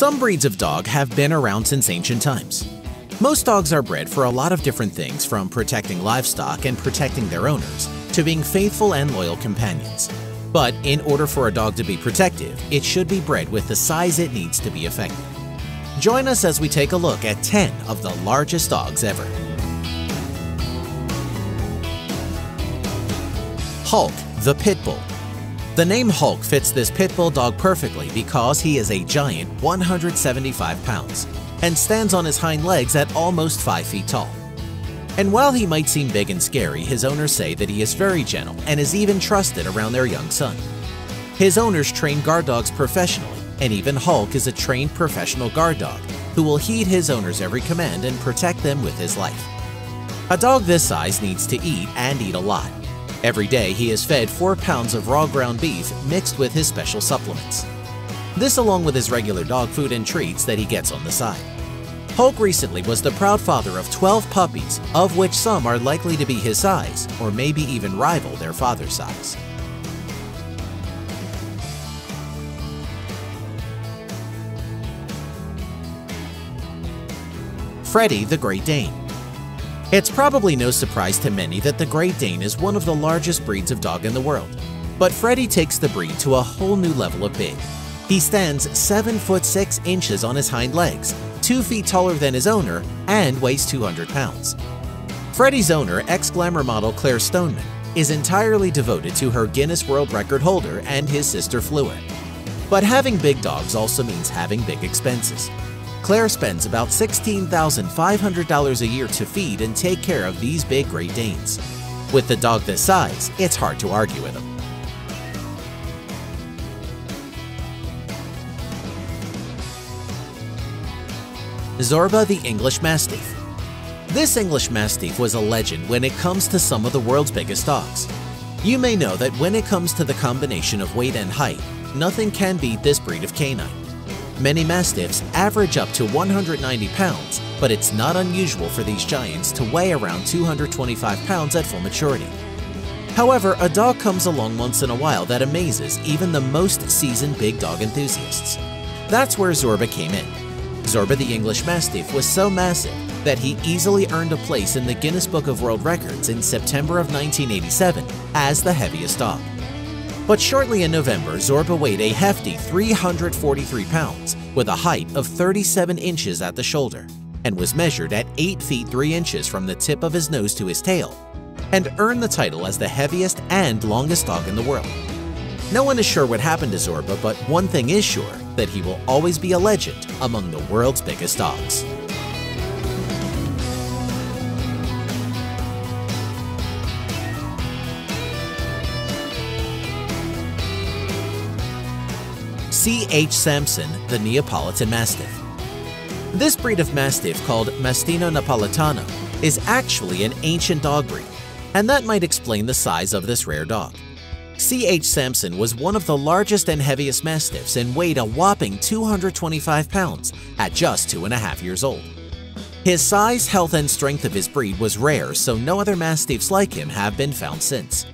Some breeds of dog have been around since ancient times. Most dogs are bred for a lot of different things, from protecting livestock and protecting their owners to being faithful and loyal companions. But in order for a dog to be protective, it should be bred with the size it needs to be effective. Join us as we take a look at 10 of the largest dogs ever. Hulk, the Pit Bull. The name Hulk fits this pit bull dog perfectly because he is a giant 175 pounds and stands on his hind legs at almost 5 feet tall. And while he might seem big and scary, his owners say that he is very gentle and is even trusted around their young son. His owners train guard dogs professionally, and even Hulk is a trained professional guard dog who will heed his owner's every command and protect them with his life. A dog this size needs to eat and eat a lot. Every day he is fed 4 pounds of raw ground beef mixed with his special supplements. This along with his regular dog food and treats that he gets on the side. Hulk recently was the proud father of 12 puppies, of which some are likely to be his size or maybe even rival their father's size. Freddie the Great Dane. It's probably no surprise to many that the Great Dane is one of the largest breeds of dog in the world. But Freddie takes the breed to a whole new level of big. He stands 7 foot 6 inches on his hind legs, 2 feet taller than his owner, and weighs 200 pounds. Freddie's owner, ex-glamour model Claire Stoneman, is entirely devoted to her Guinness World Record holder and his sister Fleur. But having big dogs also means having big expenses. Claire spends about $16,500 a year to feed and take care of these big Great Danes. With the dog this size, it's hard to argue with him. Zorba the English Mastiff. This English Mastiff was a legend when it comes to some of the world's biggest dogs. You may know that when it comes to the combination of weight and height, nothing can beat this breed of canine. Many Mastiffs average up to 190 pounds, but it's not unusual for these giants to weigh around 225 pounds at full maturity. However, a dog comes along once in a while that amazes even the most seasoned big dog enthusiasts. That's where Zorba came in. Zorba the English Mastiff was so massive that he easily earned a place in the Guinness Book of World Records in September of 1987 as the heaviest dog. But shortly in November, Zorba weighed a hefty 343 pounds with a height of 37 inches at the shoulder and was measured at 8 feet 3 inches from the tip of his nose to his tail, and earned the title as the heaviest and longest dog in the world. No one is sure what happened to Zorba, but one thing is sure, that he will always be a legend among the world's biggest dogs. C.H. Sampson, the Neapolitan Mastiff. This breed of Mastiff, called Mastino Napolitano, is actually an ancient dog breed, and that might explain the size of this rare dog. C.H. Sampson was one of the largest and heaviest Mastiffs and weighed a whopping 225 pounds at just 2.5 years old. His size, health, and strength of his breed was rare, so no other Mastiffs like him have been found since.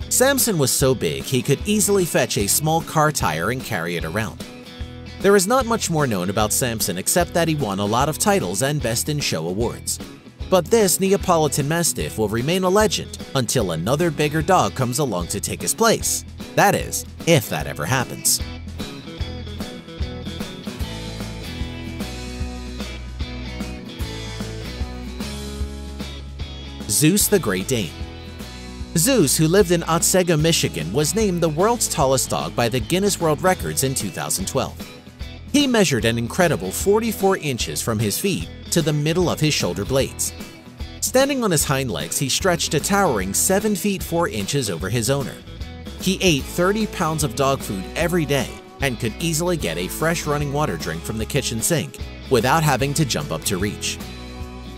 Sampson was so big he could easily fetch a small car tire and carry it around. There is not much more known about Sampson except that he won a lot of titles and Best in Show awards. But this Neapolitan Mastiff will remain a legend until another bigger dog comes along to take his place. That is, if that ever happens. Zeus the Great Dane. Zeus, who lived in Otsego, Michigan, was named the world's tallest dog by the Guinness World Records in 2012. He measured an incredible 44 inches from his feet to the middle of his shoulder blades. Standing on his hind legs, he stretched a towering 7 feet 4 inches over his owner. He ate 30 pounds of dog food every day and could easily get a fresh running water drink from the kitchen sink without having to jump up to reach.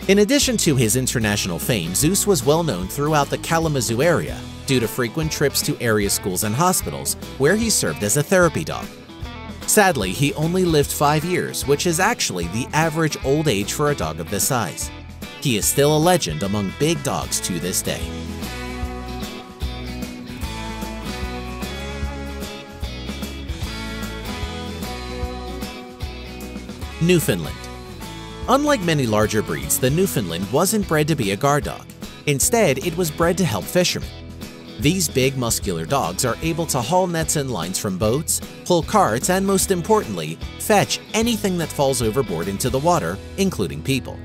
In addition to his international fame, Zeus was well known throughout the Kalamazoo area due to frequent trips to area schools and hospitals where he served as a therapy dog. Sadly, he only lived 5 years, which is actually the average old age for a dog of this size. He is still a legend among big dogs to this day. Newfoundland. Unlike many larger breeds, the Newfoundland wasn't bred to be a guard dog. Instead, it was bred to help fishermen. These big, muscular dogs are able to haul nets and lines from boats, pull carts, and most importantly, fetch anything that falls overboard into the water, including people.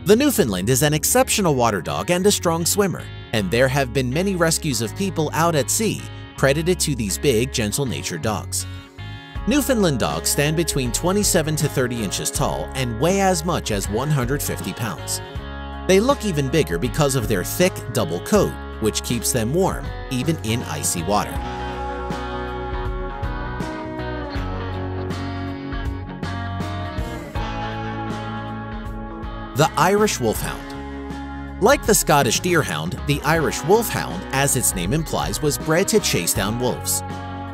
The Newfoundland is an exceptional water dog and a strong swimmer, and there have been many rescues of people out at sea credited to these big, gentle-natured dogs. Newfoundland dogs stand between 27 to 30 inches tall and weigh as much as 150 pounds. They look even bigger because of their thick, double coat, which keeps them warm even in icy water. The Irish Wolfhound. Like the Scottish Deerhound, the Irish Wolfhound, as its name implies, was bred to chase down wolves.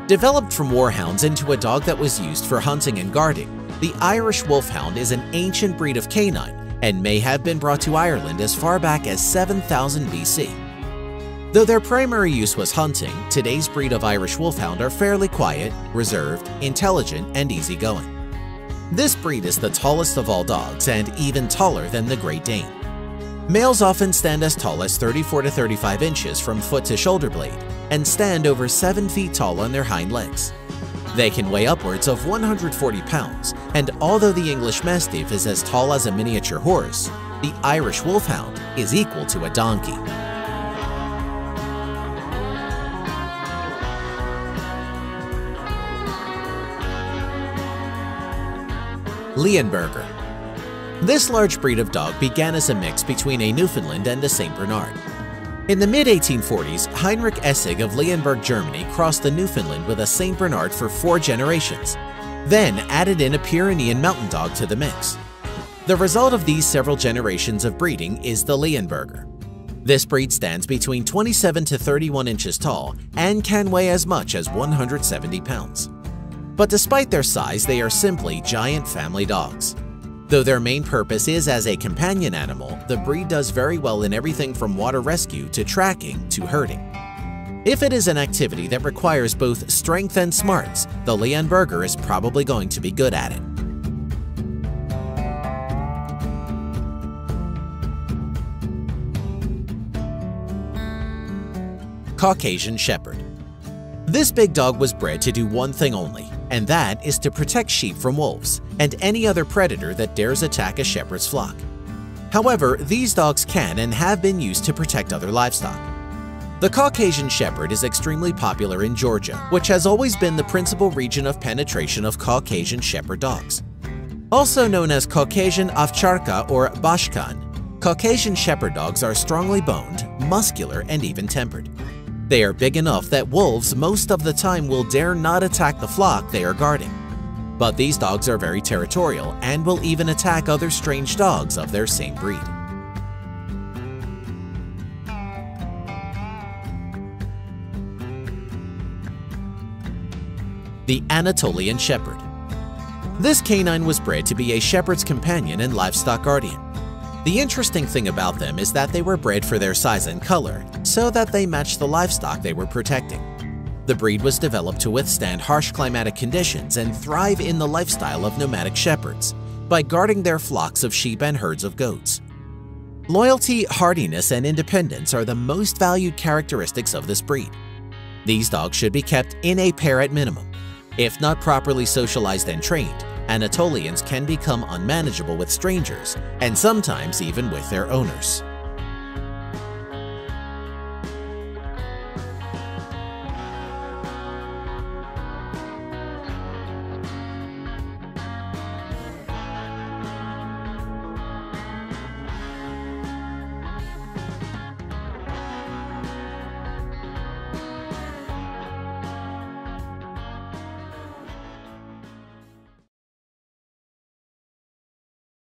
Developed from warhounds into a dog that was used for hunting and guarding, the Irish Wolfhound is an ancient breed of canine and may have been brought to Ireland as far back as 7000 BC. Though their primary use was hunting, today's breed of Irish Wolfhound are fairly quiet, reserved, intelligent, and easygoing. This breed is the tallest of all dogs and even taller than the Great Dane. Males often stand as tall as 34 to 35 inches from foot to shoulder blade and stand over 7 feet tall on their hind legs. They can weigh upwards of 140 pounds, and although the English Mastiff is as tall as a miniature horse, the Irish Wolfhound is equal to a donkey. Leonberger. This large breed of dog began as a mix between a Newfoundland and a St. Bernard. In the mid-1840s, Heinrich Essig of Leonberg, Germany crossed the Newfoundland with a St. Bernard for 4 generations, then added in a Pyrenean mountain dog to the mix. The result of these several generations of breeding is the Leonberger. This breed stands between 27 to 31 inches tall and can weigh as much as 170 pounds. But despite their size, they are simply giant family dogs. Though their main purpose is as a companion animal, the breed does very well in everything from water rescue to tracking to herding. If it is an activity that requires both strength and smarts, the Leonberger is probably going to be good at it. Caucasian Shepherd. This big dog was bred to do one thing only, and that is to protect sheep from wolves and any other predator that dares attack a shepherd's flock. However, these dogs can and have been used to protect other livestock. The Caucasian Shepherd is extremely popular in Georgia, which has always been the principal region of penetration of Caucasian Shepherd dogs. Also known as Caucasian Ovcharka or Bashkan, Caucasian Shepherd dogs are strongly boned, muscular, and even-tempered. They are big enough that wolves most of the time will dare not attack the flock they are guarding. But these dogs are very territorial and will even attack other strange dogs of their same breed. The Anatolian Shepherd. This canine was bred to be a shepherd's companion and livestock guardian. The interesting thing about them is that they were bred for their size and color, so that they matched the livestock they were protecting. The breed was developed to withstand harsh climatic conditions and thrive in the lifestyle of nomadic shepherds by guarding their flocks of sheep and herds of goats. Loyalty, hardiness, and independence are the most valued characteristics of this breed. These dogs should be kept in a pair at minimum. If not properly socialized and trained, Anatolians can become unmanageable with strangers and sometimes even with their owners.